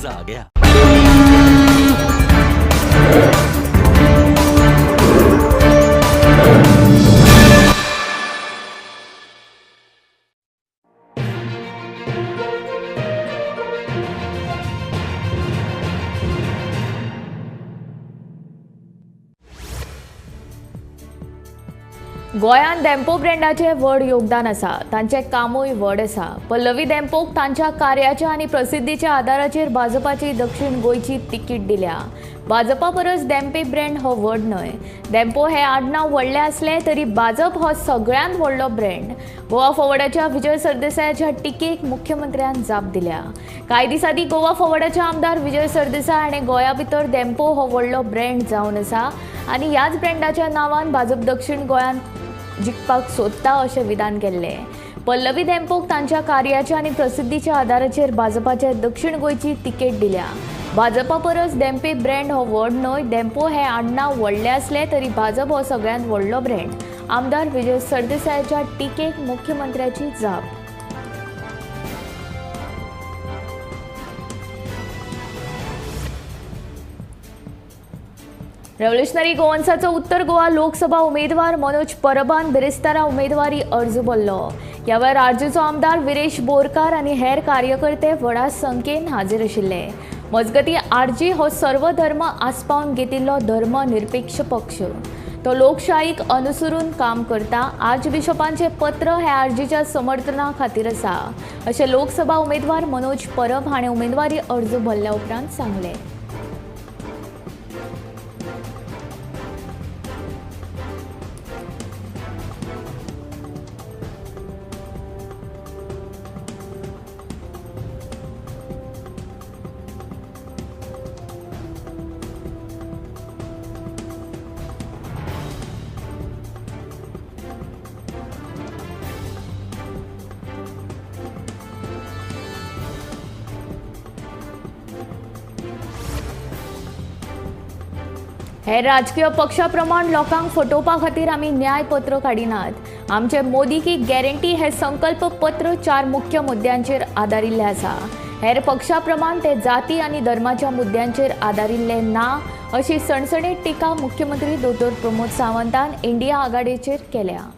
मजा आ गया। गोंयांत डेम्पो ब्रँडाचे व्हड योगदान आसा, तांचें कामूय व्हड आसा। पल्लवी डेम्पोक तांच्या कार्याच्या आनी प्रसिद्धीच्या आदाराचेर भाजपाची दक्षिण गोंयची तिकीट दिल्या। भाजपा परस डेम्पे ब्रँड हो व्हड न्हय। डेम्पो हे आडनांव व्हडलें आसलें तरी भाजप हो सगळ्यांत व्हडलो ब्रँड। गोवा फॉवर्डाच्या विजय सरदेसायाच्या टिकेक मुख्यमंत्र्यान जाप दिल्या। कांय दिस आदीं गोवा फॉवर्डाचे आमदार विजय सरदेसाय हाणें गोंया भितर डेम्पो हो व्हडलो ब्रँड जावन आसा आनी ह्याच ब्रँडाच्या नांवान भाजप दक्षिण गोंयांत जिखपाक सोदता अशें विधान केल्लें। पल्लवी डेम्पोक तांच्या कार्याच्या आनी प्रसिद्धीच्या आदाराचेर भाजपाच्या दक्षिण गोंयची तिकेट दिल्या। भाजपा परस डेम्पे ब्रँड हो व्हड न्हय। डेम्पो हे आडनांव व्हडलें आसलें तरी भाजप हो सगळ्यांत व्हडलो ब्रँड। आमदार विजय सरदेसायाच्या टिकेक मुख्यमंत्र्याची जाप। रेव्होल्युशनरी गोवन्साचो उत्तर गोवा लोकसभा उमेदवार मनोज परबान बिरेस्तारा उमेदवारी अर्ज भरलो। ह्या वेळार आरजेचो आमदार विरेश बोरकार आनी हेर कार्यकर्ते व्हडा संख्येन हाजीर आशिल्ले। मजगतीं आरजी हो सर्व धर्म आस्पावन घेतिल्लो धर्मनिरपेक्ष पक्ष। तो लोकशाहीक अनुसरून काम करता। आर्चबिशपांचें पत्र हे आरजीच्या समर्थना खातीर आसा अशें लोकसभा उमेदवार मनोज परब हाणें उमेदवारी अर्ज भरल्या उपरांत सांगलें। हेर राजकीय पक्षा प्रमाण लोकांक फटोवपा खातीर आमी न्याय पत्र काडिनात। आमचे मोदी की गॅरंटी हे संकल्प पत्र 4 मुख्य मुद्द्यांचेर आदारिल्लें आसा। हेर पक्षा प्रमाण ते जाती आनी धर्माच्या मुद्द्यांचेर आदारिल्लें ना अशी सणसणीत टिका मुख्यमंत्री दोतोर प्रमोद सावंतान इंडिया आघाडीचेर केल्या।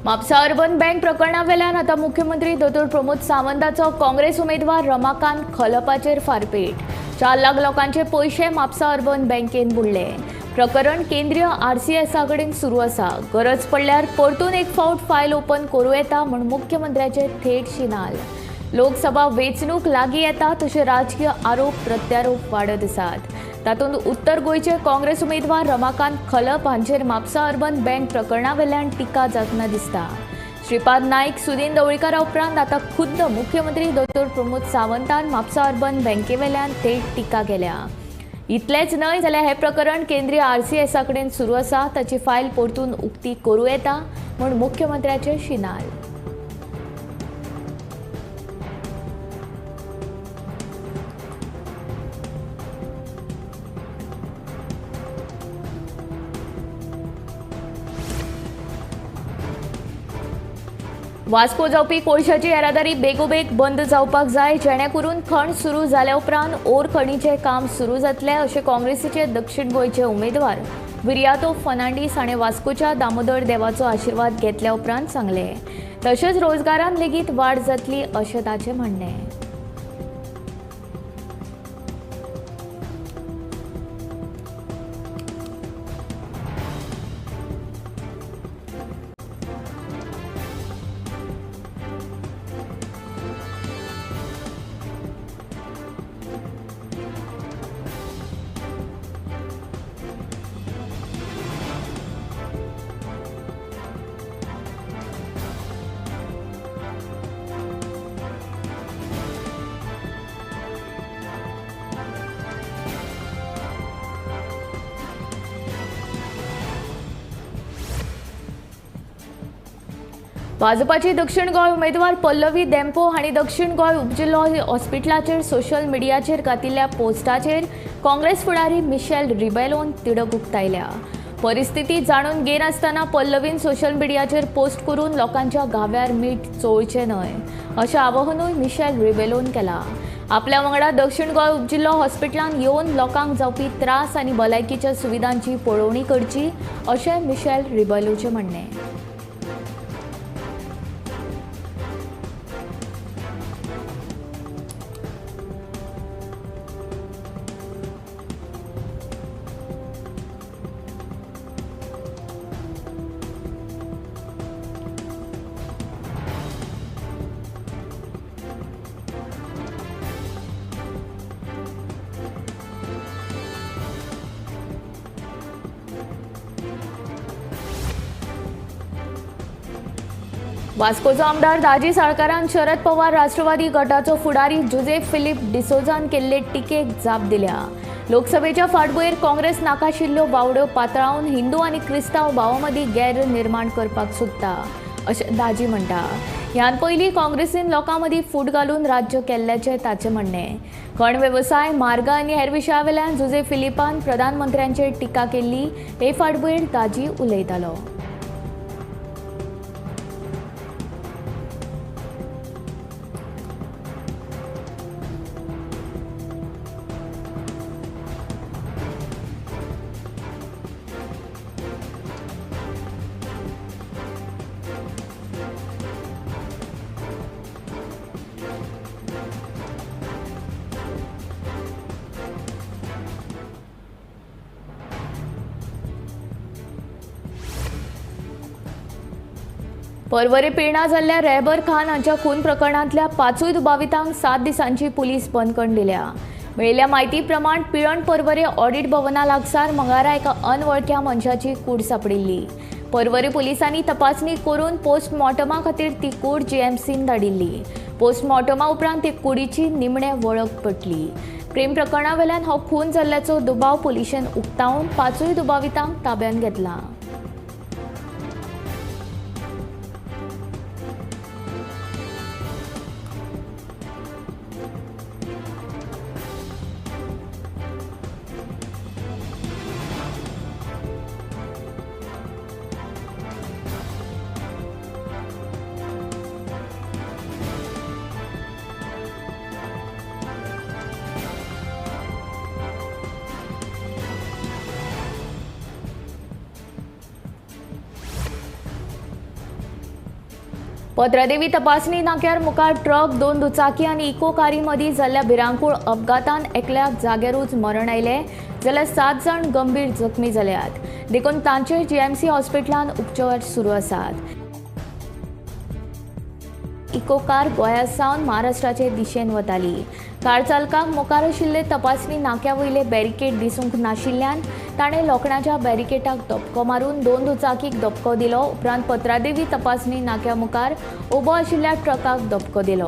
म्हापसा अर्बन बँक प्रकरणा वेल्यान आतां मुख्यमंत्री दोतोर प्रमोद सावंताचो काँग्रेस उमेदवार रमाकांत खलपाचेर फारपेट। 4 लाख लोकांचे पयशे म्हापसा अर्बन बँकेन बुडले। प्रकरण केंद्रीय आरसीएसा कडेन सुरू आसा। गरज पडल्यार परतून एक फावट फायल ओपन करूं येता म्हूण मुख्यमंत्र्याचे थेट शिनाल। लोकसभा वेंचणूक लागीं येता तशे राजकीय आरोप प्रत्यारोप वाडत आसात। तातूंत उत्तर गोंयचे काँग्रेस उमेदवार रमाकांत खलप हांचेर म्हापसा अर्बन बँक प्रकरणा वेल्यान टिका जातना दिसता। श्रीपाद नाईक सुदीन ढवळीकारा उपरांत आतां खुद्द मुख्यमंत्री दोतोर प्रमोद सावंतान म्हापसा अर्बन बँके वेल्यान थेट टिका केल्या। इतलेंच न्हय जाल्यार हें प्रकरण केंद्रीय आरसीएसा कडेन सुरू आसा, ताची फायल परतून उक्ती करूं येता म्हूण मुख्यमंत्र्याचे शिनाल। वास्को जावपी कोळशाची येरादारी बेगोबेग बंद जावपाक जाय, जेणे करून खण सुरू जाल्या उपरांत ओर खणीचें काम सुरू जातलें अशें काँग्रेसीचे दक्षिण गोंयचे उमेदवार विरियातो फर्नांडीस हाणें वास्कोच्या दामोदर देवाचो आशिर्वाद घेतल्या उपरांत सांगलें। तशेंच रोजगारांत लेगीत वाड जातली अशें ताचें म्हणणें। भाजपाची दक्षिण गोंय उमेदवार पल्लवी देंपो हांणी दक्षिण गोंय उपजिल्लो हॉस्पिटलाचेर सोशल मिडियाचेर घातिल्ल्या पोस्टाचेर काँग्रेस फुडारी मिशेल रिबेलोन तिडक उक्तायल्या। परिस्थिती जाणून घेनासतना पल्लवीन सोशल मिडियाचेर पोस्ट करून लोकांच्या गाव्यार मीठ चोळचें न्हय अशें आवाहनूय मिशेल रिबेलोन केलां। आपल्या वांगडा दक्षिण गोंय उपजिल्लो हॉस्पिटलांत येवन लोकांक जावपी त्रास आनी भलायकीच्या सुविधांची पळोवणी करची अशें मिशेल रिबेलोचें म्हणणें। वास्कोचो आमदार दाजी साळकारान शरद पवार राष्ट्रवादी गटाचो फुडारी जोसेफ फिलिप डिसोजान केल्ले टिकेक जाप दिल्या। लोकसभेच्या फाटभुंयेर काँग्रेस नाकाशिल्ल्यो वावड्यो पातळावन हिंदू आनी क्रिस्तांव भावां मदीं गैर निर्माण करपाक सोदता अशें दाजी म्हणटा। ह्यान पयलीं काँग्रेसीन लोकां मदीं फूट घालून राज्य केल्ल्याचें ताचें म्हणणें। खण वेवसाय, मार्ग आनी हेर विशयावेल्यान जोसेफ फिलिपान प्रधानमंत्र्यांचेर टिका केल्ली हे फाटभुंयेर दाजी उलयतालो। परवरे पिळणा जाल्ल्या रेहबर खान हांच्या खून प्रकरणांतल्या 5 दुबावितांक 7 दिसांची पुलीस बंदखण दिल्या। मेळिल्ल्या म्हायती प्रमाण पिळण परवरे ऑडिट भवना लागसार मंगळारा एका अनवळख्या मनशाची कूड सापडिल्ली। परवरे पुलिसांनी तपासणी करून पोस्टमॉर्टमा खातीर ती कूड जीएमसीन धाडिल्ली। पोस्टमॉर्टमा उपरांत ती कुडीची निमणे वळख पटली। प्रेम प्रकरणा वेल्यान हो खून जाल्ल्याचो दुबाव पुलिशेन उक्तावून 5 दुबावितांक ताब्यात घेतला। पत्रादेवी तपासणी नाक्यार मुखार ट्रक, 2 दुचाकी आनी इको कारी मदीं जाल्ल्या भिरांकूळ अपघातान एकल्याक जाग्यारूच मरण आयलें जाल्यार 7 जाण गंभीर जखमी जाल्यात। देखून तांचेर जीएमसी हॉस्पिटलांत उपचार सुरू आसात। इको कार गोंयांसावन महाराष्ट्राचे दिशेन वताली। कार चालकाक मुखार आशिल्ले तपासणी नाक्या वयले बॅरिकेड दिसूंक नाशिल्ल्यान ताणें लोखणाच्या बॅरिकेडाक धपको मारून 2 दुचाकीक धपको दिलो। उपरांत पत्रादेवी तपासणी नाक्या मुखार उबो आशिल्ल्या ट्रकाक धपको दिलो।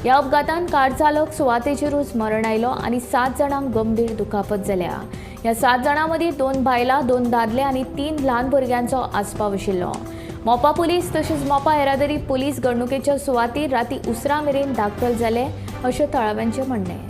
ह्या अपघातान कार चालक सुवातेचेरूच मरण आयलो आनी 7 जाणांक गंभीर दुखापत जाल्या। ह्या 7 जाणां मदीं 2 बायलां, 2 दादले आनी 3 ल्हान भुरग्यांचो आस्पाव आशिल्लो। मोपा पुलीस तशेंच मोपा येरादारी पुलीस घडणुकेच्या सुवातीर राती उसरा मेरेन दाखल जाले अशें थळाव्यांचें म्हणणें।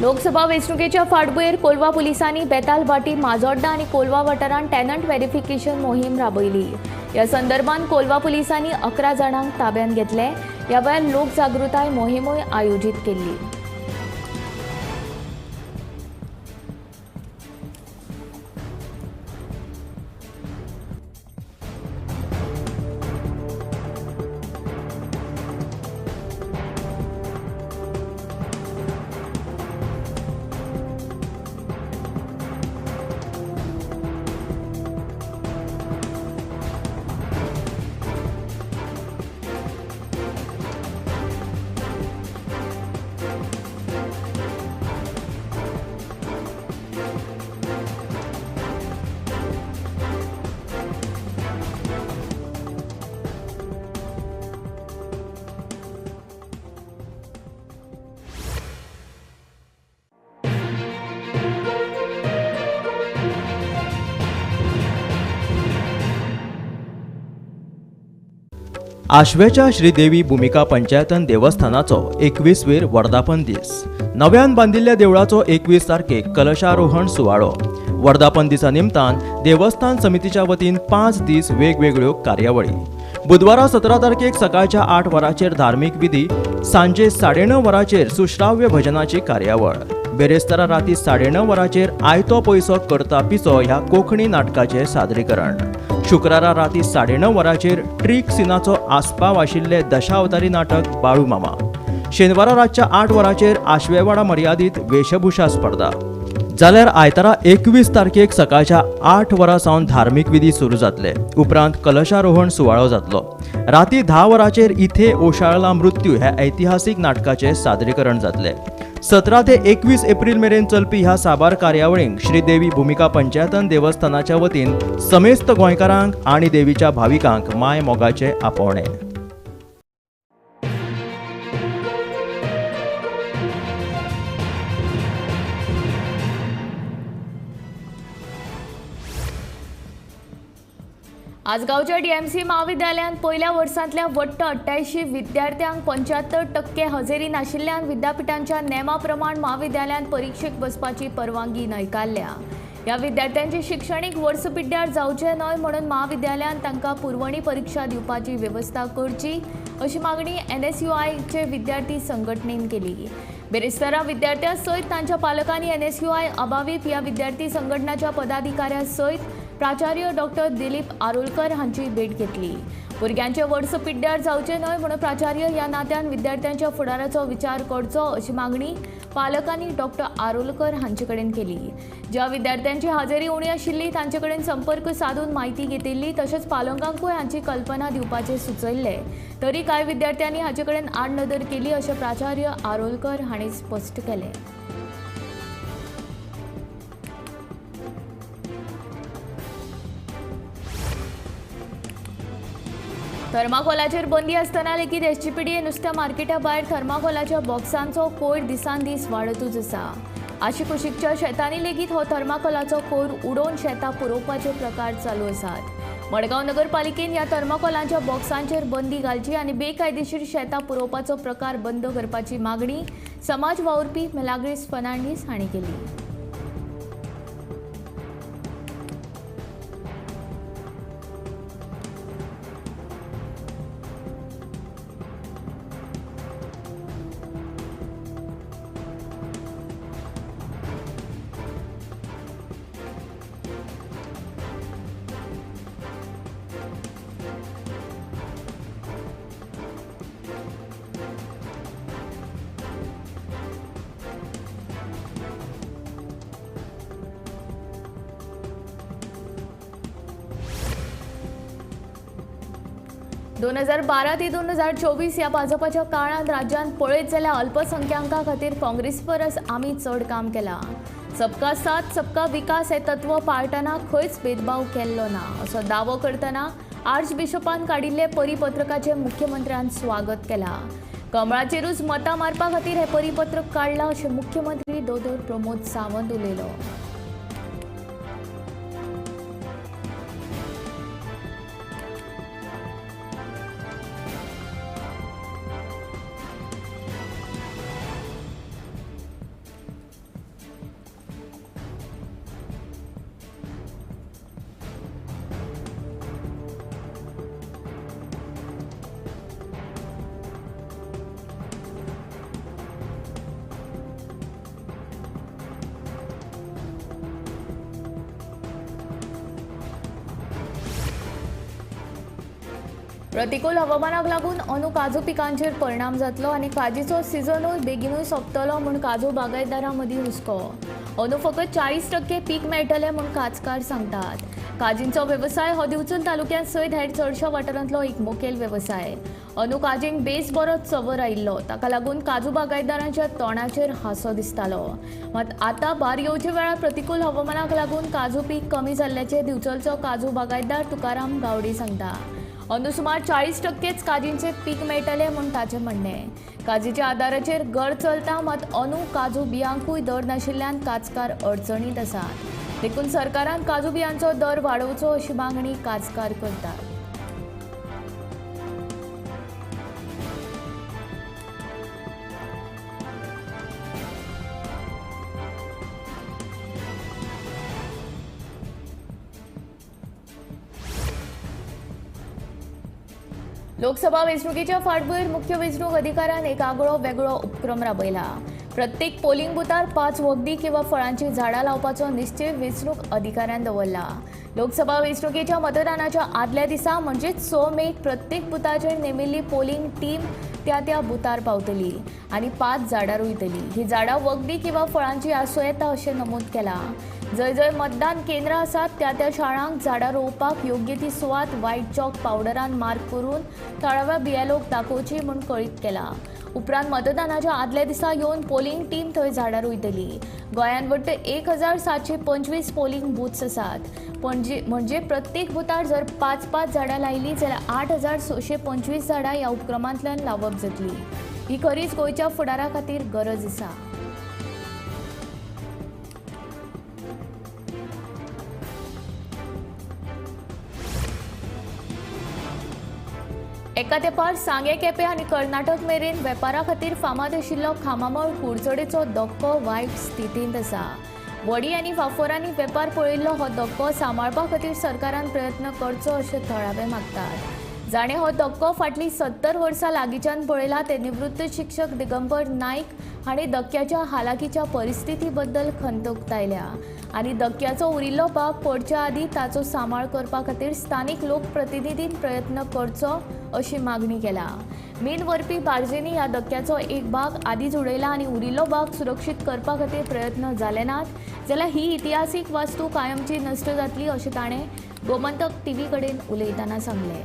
लोकसभा वेंचणुकेच्या फाटभुंयेर कोलवा पुलिसांनी बेताल भाटी, माजोड्डा आनी कोलवा वाठारांत टॅनंट व्हेरिफिकेशन मोहीम राबयली। ह्या संदर्भात कोलवा पुलिसांनी 11 जाणांक ताब्यात घेतले। ह्या वेळार लोकजागृताय मोहीमूय आयोजीत केल्ली। आशवेच्या श्रीदेवी भूमिका पंचायतन देवस्थानाचो 21वीर वर्धापन दीस. नव्यान बांदिल्ल्या देवळाचो 21 तारखेक कलशारोहण सुवाळो. वर्धापन दिसा निमतान देवस्थान समितीच्या वतीन 5 दीस वेगवेगळ्यो कार्यावळी. बुधवारा 17 तारखेक सकाळच्या 8 वरांचेर धार्मीक विधी, सांजे 9:30 वरांचेर सुश्राव्य भजनाची कार्यावळ. बेरेस्तारा राती 9:30 वरांचेर आयतो पयसो करता पिसो ह्या कोंकणी नाटकाचे सादरीकरण. शुक्रारा राती 9:30 वरांचेर ट्रिक सिनाचो आस्पाव आशिल्ले दशावतारी नाटक बाळू मामा. शेनवारा रातच्या 8 वरांचेर आशवेवाडा मर्यादीत वेशभूषा स्पर्धा. जाल्यार आयतारा 21 तारखेक सकाळच्या 8 वरां सावन धार्मीक विधी सुरू जातले. उपरांत कलशारोहण सुवाळो जातलो. राती 10 वरांचेर इथे ओशाळला मृत्यू ह्या ऐतिहासीक नाटकाचे सादरीकरण जातले. 17 ते 21 एप्रिल मेरेन चलपी ह्या साबार कार्यावळींक श्रीदेवी भूमिका पंचायतन देवस्थानाच्या वतीन समेस्त गोंयकारांक आनी देवीच्या भाविकांक माय मोगाचे आपोवणे. आजगावच्या डीएमसी महाविद्यालयात पहिल्या वर्सांतल्या वट्ट 88 विद्यार्थ्यांक 75% हजेरी नाशिल्ल्यान विद्यापीठांच्या नेमा प्रमाण महाविद्यालयात परीक्षेक बसपाची परवानगी न्हयकारल्या. ह्या विद्यार्थ्यांचे शिक्षणीक वर्स पिड्ड्यार जावचे न्हय म्हणून महाविद्यालयात तांकां पुरवणी परीक्षा दिवपाची वेवस्था करची अशी मागणी NSUIचे विद्यार्थी संघटनेन केली. बेरेस्तारा विद्यार्थ्यां सयत तांच्या पालकांनी NSUI अभावीप ह्या विद्यार्थी संघटनाच्या पदाधिकाऱ्यां सयत प्राचार्य डॉक्टर दिलीप आरोलकर हांची भेट घेतली. भुरग्यांचे वर्स पिड्ड्यार जावचे न्हय म्हणून प्राचार्य ह्या नात्यान विद्यार्थ्यांच्या फुडाराचो विचार करचो अशी मागणी पालकांनी डॉक्टर आरोलकर हांचे कडेन केली. ज्या विद्यार्थ्यांची हाजेरी उणी आशिल्ली तांचे कडेन संपर्क साधून माहिती घेतिल्ली तशेंच पालकांकूय हांची कल्पना दिवपाचे सुचयल्ले. तरी कांय विद्यार्थ्यांनी हाचे कडेन आडनदर केली अशें प्राचार्य आरोलकर हांणी स्पश्ट केलें. थर्माकोलाचेर बंदी आसतना लेगीत SGPDA नुस्त्या मार्केटा भायर थर्माकोलाच्या बॉक्सांचो कोयर दिसान दीस वाडतूच आसा. आशी कुशीकच्या शेतांनी लेगीत हो थर्माकोलाचो कोयर उडोवन शेतां पुरोवपाचे प्रकार चालू आसात. मडगांव नगरपालिकेन ह्या थर्माकोलाच्या बॉक्सांचेर बंदी घालची आनी बेकायदेशीर शेतां पुरोवपाचो प्रकार बंद करपाची मागणी समाज वावुरपी मेलाग्रीस फर्नांडीस हांणी केली. दोन 2012 ते 2024 ह्या भाजपाच्या काळात राज्यात पळयत जाल्यार अल्पसंख्यांकां खातीर काँग्रेस परस आमी चड काम केलां. सबका साथ सबका विकास हे तत्व पाळटना खंयच भेदभाव केल्लो ना असो दावो करतना आर्च बिशपान काडिल्ले परिपत्रकाचे मुख्यमंत्र्यान स्वागत केलां. कमळाचेरूच मतां मारपा खातीर हे परिपत्रक काडलां अशें मुख्यमंत्री दोतोर प्रमोद सावंत उलयलो. प्रतिकूल हवामानाक लागून अंदू काजू पिकांचेर परिणाम जातलो आनी काजीचो सिजनूय बेगीनूय सोंपतलो म्हूण काजू बागायतदारां मदीं हुस्को. अंदू फकत 40% पीक मेळटलें म्हूण काजकार सांगतात. काजींचो वेवसाय हो दिवचल तालुक्यांत सयत हेर चडशा वाठारांतलो एक मुखेल वेवसाय. अंदू काजींक बेस बरो चवर आयिल्लो ताका लागून काजू बागायतदारांच्या तोंडाचेर हांसो दिसतालो. मात आतां बार येवच्या वेळार प्रतिकूल हवामानाक लागून काजू पीक कमी जाल्ल्याचें दिवचलचो काजू बागायतदार तुकाराम गावडे सांगता. अंदू सुमार 40%च काजींचे पीक मेळटलें म्हूण ताचें म्हणणें. काजीच्या आदाराचेर घर चलता मात अंदू काजू बियांकूय दर नाशिल्ल्यान काजकार अडचणींत आसात. देखून सरकारान काजू बियांचो दर वाडोवचो अशी मागणी काजकार करतात. लोकसभा वेंचणुकीच्या फाटभुंयेर मुख्य वेंचणूक अधिकाऱ्यान एक आगळो वेगळो उपक्रम राबयला. प्रत्येक पोलिंग बुथार 5 वखदी किंवा फळांची झाडां लावपाचो निश्चय वेंचणूक अधिकाऱ्यान दवरला. लोकसभा वेंचणुकीच्या मतदानाच्या आदल्या दिसा म्हणजेच 6 मेक प्रत्येक बुथाचेर नेमिल्ली पोलिंग टीम त्या बुथार पावतली आनी 5 झाडां रोयतली. ही झाडां वखदी किंवा फळांची आसूं येता अशें नमूद केलां. जंय जंय मतदान केंद्रां आसात त्या शाळांक झाडां रोवपाक योग्य ती सुवात व्हायट चॉक पावडरान मार्क करून थळाव्या बीएलओक दाखोवची म्हूण कळीत केलां. उपरांत मतदानाच्या आदल्या दिसा येवन पोलिंग टीम थंय झाडां रोयतली. गोंयांत वट्ट 1725 पोलिंग बूथ्स आसात. म्हणजे प्रत्येक बुथार जर 5-5 झाडां लायली जाल्यार 8625 झाडां ह्या उपक्रमांतल्यान लावप जातली. ही खरीच गोंयच्या फुडारा खातीर गरज आसा. एका तेंपार सांगे केपें आनी कर्नाटक मेरेन वेपारा खातीर फामाद आशिल्लो खामामळ कुडचडेचो धक्को वायट स्थितींत आसा. वडी आनी वाफोरांनी वेपार पळयल्लो हो धक्को सांबाळपा खातीर सरकारान प्रयत्न करचो अशें थळावे मागतात. जाणें हो धक्को फाटलीं 70 वर्सां लागींच्यान पळयला ते निवृत्त शिक्षक दिगंबर नायक हांणी धक्क्याच्या हालाकीच्या परिस्थिती बद्दल खंत उक्तायल्या आनी धक्क्याचो उरिल्लो भाग पडच्या आदीं ताचो सांबाळ करपा खातीर स्थानीक लोकप्रतिनिधीन प्रयत्न करचो अशी मागणी केला. मीन व्हरपी बार्जेंनी ह्या धक्क्याचो एक भाग आदींच उडयला आनी उरिल्लो भाग सुरक्षीत करपा खातीर प्रयत्न जाले नात जाल्यार ही इतिहासीक वास्तू कायमची नश्ट जातली अशें ताणें गोमंतक टीव्ही कडेन उलयतना सांगलें.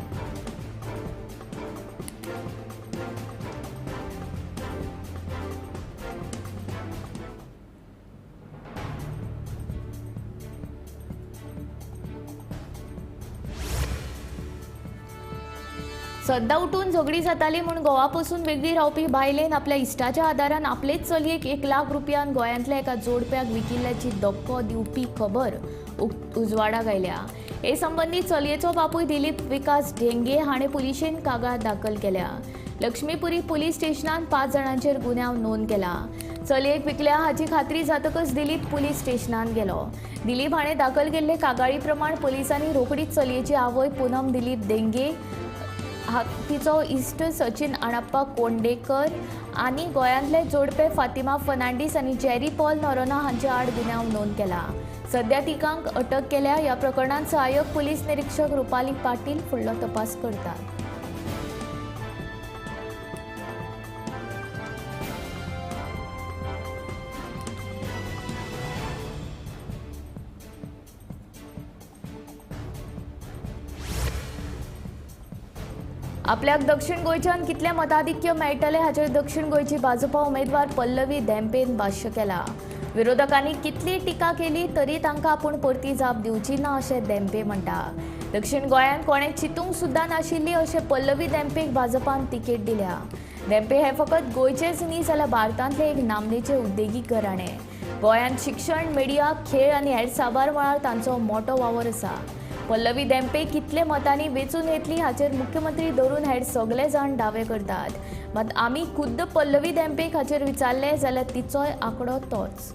सद्दां उठून झगडी जाताली म्हूण गोवा पासून वेगळी रावपी बायलेन आपल्या इश्टाच्या आदारान आपलेच चलयेक 1 लाख रुपयान गोंयांतल्या एका जोडप्याक विकिल्ल्याची धक्को दिवपी खबर उजवाडाक आयल्या. हे संबंदी चलयेचो बापूय दिलीप विकास ढेंगे हाणें पुलिशेन कागाळ दाखल केल्या. लक्ष्मीपुरी पुलीस स्टेशनान 5 जाणांचेर गुन्यांव नोंद केला. चलयेक विकल्या हाची खात्री जातकच दिलीप पुलीस स्टेशनान गेलो. दिलीप हाणें दाखल केल्ले कागाळी प्रमाण पुलिसांनी रोखडीच चलयेची आवय पूनम दिलीप ढेंगे तिचो इश्ट सचिन अणाप्पा कोंडेकर आनी गोंयांतले जोडपे फातिमा फर्नांडीस आनी जेरी पॉल नोरोना हांचे आड गुन्यांव नोंद केला. सध्या तिकांक अटक केल्या. ह्या प्रकरणांत सहाय्यक पुलीस निरीक्षक रुपाली पाटील फुडलो तपास करतात. आपल्याक दक्षिण गोंयच्यान कितले मताधिक्य मेळटले हाचेर दक्षिण गोंयची भाजपा उमेदवार पल्लवी धेंपेन भाश्य केला. विरोधकांनी कितली टिका केली तरी तांकां आपूण परती जाप दिवची ना अशें धेंपे म्हणटा. दक्षिण गोंयांत कोणें चिंतूंक सुद्दां नाशिल्ली अशें पल्लवी धेंपेक भाजपान तिकेट दिल्या. धेंपे हे फकत गोंयचेच न्ही जाल्यार भारतांतले एक नामनेचे उद्देगीक घराणें. गोंयांत शिक्षण, मिडिया, खेळ आनी हेर साबार मळार तांचो मोठो वावर आसा. पल्लवी धेंपे कितले मतांनी वेंचून येतली हाचेर मुख्यमंत्री धरून हेर सगळे जाण दावे करतात. मात आमी खुद्द पल्लवी धेंपेक हाचेर विचारले जाल्यार तिचोय आंकडो तोच.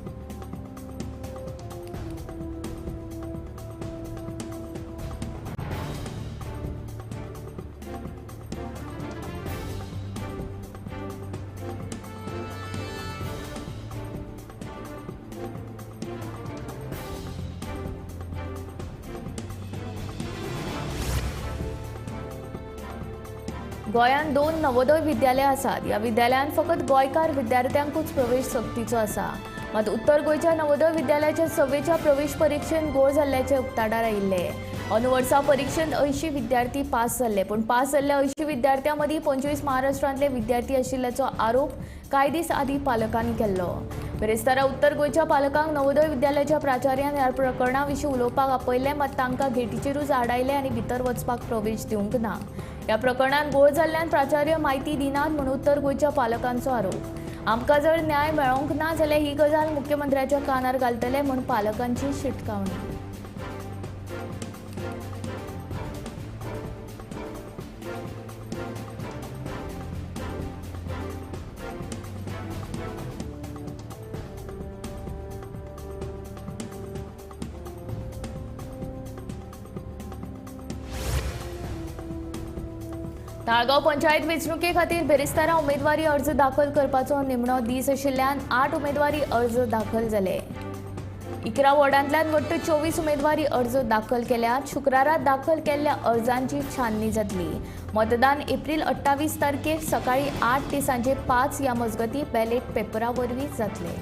गोंयांत 2 नवोदय विद्यालयां आसात. ह्या विद्यालयांत फकत गोंयकार विद्यार्थ्यांकूच प्रवेश सक्तीचो आसा. मात उत्तर गोंयच्या नवोदय विद्यालयाच्या 6वेच्या प्रवेश परीक्षेंत घोळ जाल्ल्याचे उक्ताडार आयिल्ले. अंदू वर्सा परीक्षेंत 80 विद्यार्थी पास जाल्ले, पूण पास जाल्ल्या 80 विद्यार्थ्यां मदीं 25 महाराष्ट्रांतले विद्यार्थी आशिल्ल्याचो आरोप कांय दीस आदीं पालकांनी केल्लो. बेरेस्तारा उत्तर गोंयच्या पालकांक नवोदय विद्यालयाच्या प्राचार्यान ह्या प्रकरणा विशीं उलोवपाक आपयलें, मात तांकां गेटीचेरूच आडायले आनी भितर वचपाक प्रवेश दिवंक ना. ह्या प्रकरणांत घोळ जाल्ल्यान प्राचार्य म्हायती दिनात म्हूण उत्तर गोंयच्या पालकांचो आरोप. आमकां जर न्याय मेळोंक ना जाल्यार ही गजाल मुख्यमंत्र्याच्या कानार घालतले म्हूण पालकांची शिटकावणी. ताळगाव पंचायत वेंचणुके खातीर बेरेस्तारा उमेदवारी अर्ज दाखल करपाचो निमणो दीस आशिल्ल्यान 8 उमेदवारी अर्ज दाखल जाले. 11 वॉर्डांतल्यान वट्ट 24 उमेदवारी अर्ज दाखल केल्यात. शुक्रारा दाखल केल्ल्या अर्जांची छाननी जातली. मतदान एप्रिल 28 तारखेर सकाळी 8 ते सांजे 5 या मजगती बॅलेट पेपरा वरवीं जातले.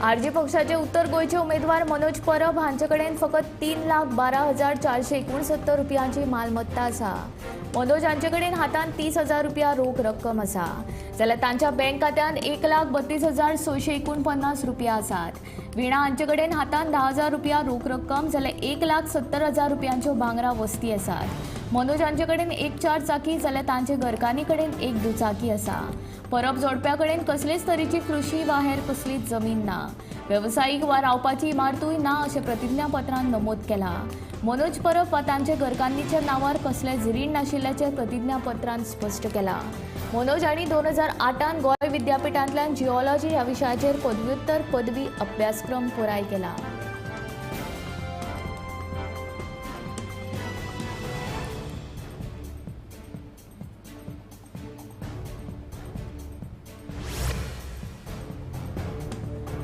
आरजी पक्षाचे उत्तर गोयचे उमेदवार मनोज परब हांचे कडेन फकत 3,12,469 रुपयांची मालमत्ता आसा. मनोज हांचे कडेन हातांत 30,000 रुपया रोख रक्कम आसा, जाल्यार तांच्या बँक खात्यांत 1,32,649 रुपया आसात. विणा हांचे कडेन हातांत 10,000 रुपया रोख रक्कम, जाल्यार 1,70,000 रुपयांच्यो भांगरा वस्ती आसात. मनोज हांचे कडेन एक 4 चाकी, जाल्यार तांचे घरकान्नी कडेन एक दुचाकी आसा. परब जोडप्या कडेन कसलेच तरेची कृषी वा हेर कसलीच जमीन ना. वेवसायीक वा रावपाची इमारतूय ना अशें प्रतिज्ञापत्रांत नमूद केला. मनोज परब वा तांचे घरकान्नीच्या नांवार कसलेंच रीण नाशिल्ल्याचें प्रतिज्ञापत्रांत स्पश्ट केलां. मनोज हांणी 2008 गोंय विद्यापीठांतल्यान जिओलॉजी ह्या विशयाचेर पदव्युत्तर पदवी अभ्यासक्रम पुराय केला.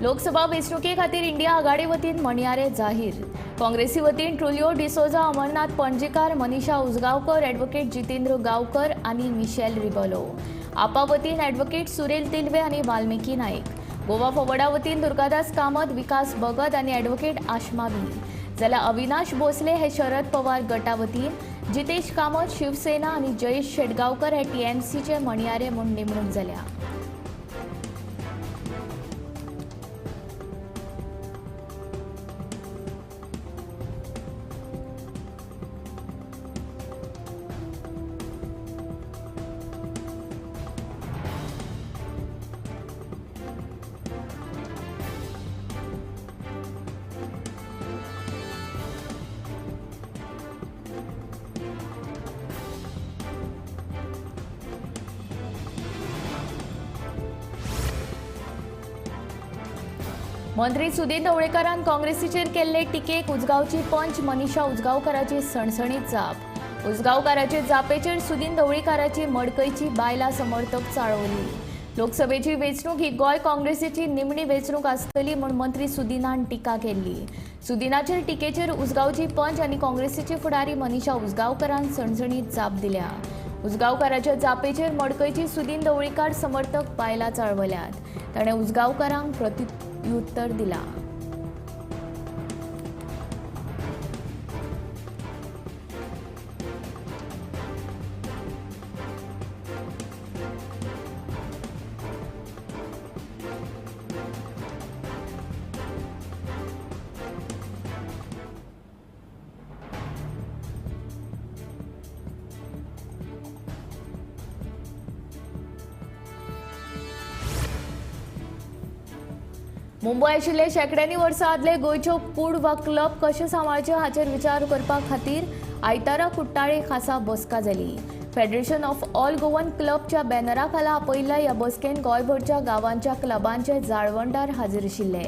लोकसभा वेंचणुके खातीर इंडिया आघाडी वतीन मणियारे जाहीर. काँग्रेसी वतीन ट्रुलियो डिसोजा, अमरनाथ पणजेकार, मनीषा उजगांवकर, ॲडव्होकेट जितेंद्र गांवकर आनी मिशेल रिबलो. आपा वतीन ॲडव्होकेट सुरेल तिलवे आनी वाल्मिकी नायक. गोवा फॉवर्डा वतीन दुर्गादास कामत, विकास भगत आनी ॲडव्होकेट आशमा बी. जाल्यार अविनाश भोसले हे शरद पवार गटा वतीन, जितेश कामत शिवसेना आनी जयेश शेटगांवकर हे टीएमसीचे मणियारे म्हूण नेमणूक जाल्या. मंत्री सुदीन ढवळेकारान काँग्रेसीचेर केल्ले टिकेक उजगांवची पंच मनीषा उजगांवकाराची सणसणीत जाप. उजगांवकाराचे जापेचेर सुदीन ढवळेकाराची मडकयची बायलां समर्थक चाळवली. लोकसभेची वेंचणूक ही गोंय काँग्रेसीची निमणी वेंचणूक आसतली म्हूण मंत्री सुदीनान टिका केल्ली. सुदीनाचेर टिकेचेर उजगांवची पंच आनी काँग्रेसीची फुडारी मनीषा उजगांवकारान सणसणीत जाप दिल्या. उजगांवकाराच्या जापेचेर मडकयची सुदीन ढवळीकार समर्थक बायलां चाळवल्यात. ताणें उजगांवकारांक प्रत्युत्तर दिला. मुंबय आशिल्ले शेकड्यांनी वर्सां आदले गोंयच्यो कूड वा क्लब कशे सांबाळचे हाचेर विचार करपा खातीर आयतारा कुट्टाळे खासा बसका जाली. फेडरेशन ऑफ ऑल गोवन क्लबच्या बॅनरा खाला आपयल्ल्या ह्या बसकेन गोंयभरच्या गांवांच्या क्लबांचे जाळवणदार हाजीर आशिल्ले.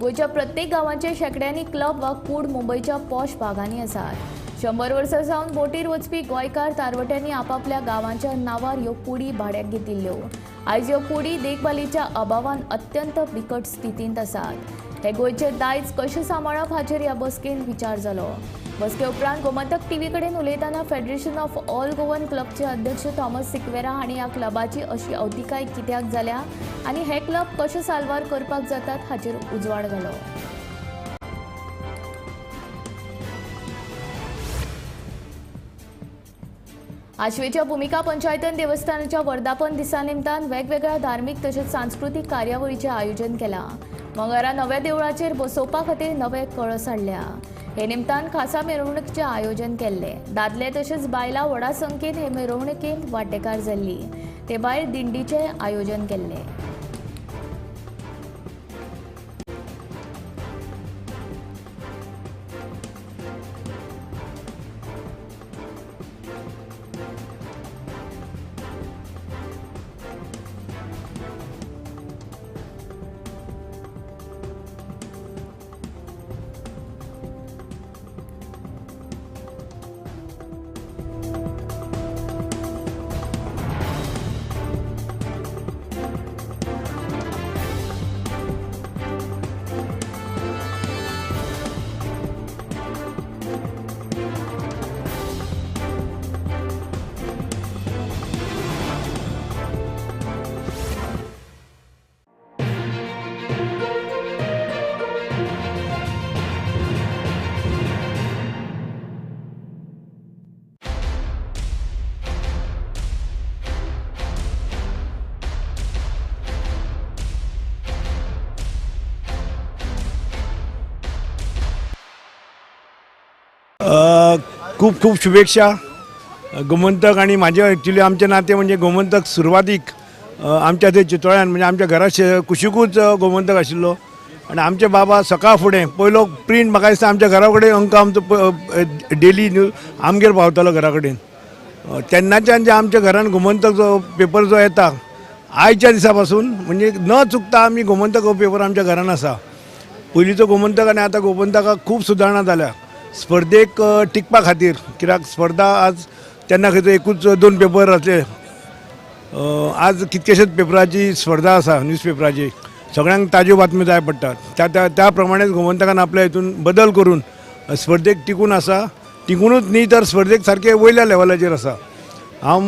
गोंयच्या प्रत्येक गांवांचे शेकड्यांनी क्लब वा कूड मुंबयच्या पॉश भागांनी आसात. 100 वर्सां सावन बोटीर वचपी गोंयकार तारवट्यांनी आपापल्या गांवांच्या नांवार ह्यो कुडी भाड्याक घेतिल्ल्यो. आयज ह्यो कुडी देखभालीच्या अभावान अत्यंत बिकट स्थितींत आसात. हे गोंयचे दायज कशें सांबाळप हाचेर ह्या बसकेन विचार जालो. बसके उपरांत गोमंतक टीव्ही कडेन उलयतना फेडरेशन ऑफ ऑल गोवन क्लबचे अध्यक्ष थॉमस सिक्वेरा हांणी ह्या क्लबाची अशी अवतिकाय कित्याक जाल्या आनी हे क्लब कशे साल्वार करपाक जातात हाचेर उजवाड घालो. आशवेच्या भूमिका पंचायतन देवस्थानाच्या वर्धापन दिसा निमतान वेगवेगळ्या धार्मीक तशेंच सांस्कृतीक कार्यावळींचें आयोजन केलां. मंगळारा नव्या देवळाचेर बसोवपा खातीर नवे कळस हाडल्या. हे निमतान खासा मिरवणुकीचें आयोजन केल्ले. दादले तशेंच बायलां व्हडा संख्येन हे मिरवणुकींत वांटेकार जाल्ली. ते भायर दिंडीचें आयोजन केल्लें. खूप खूप शुभेच्छा. गोमंतक आणि माझे ॲक्च्युली आमचे नाते म्हणजे गोमंतक सुरवातीक आमच्या ते चितोळ्यान म्हणजे आमच्या घरा कुशीकूच गोमंतक आशिल्लो आणि आमचे बाबा सकाळ फुडें पयलो प्रिंट म्हाका दिसता आमच्या घरा कडेन अंक आमचो डेली न्यूज आमगेर पावतालो घरा कडेन. तेन्नाच्यान जे आमच्या घरान गोमंतक जो पेपर जो येता आयच्या दिसा पासून म्हणजे न चुकता आमी गोमंतक हो पेपर आमच्या घरान आसा. पयलींचो गोमंतक आनी आतां गोमंतकाक खूब सुदारणा जाल्या. स्पर्धेक टिकपा खातीर कित्याक स्पर्धा आज तेन्ना खंय एकूच 2 पेपर आसले. आज कितकेशेच पेपराची स्पर्धा आसा न्यूज पेपराची. सगळ्यांक ताज्यो बातम्यो जाय पडटात. त्या प्रमाणेच गोमंतकान आपल्या हितून बदल करून स्पर्धेक टिकून आसा. टिकूनूच न्ही तर स्पर्धेक सारके वयल्या लेवलाचेर आसा. हांव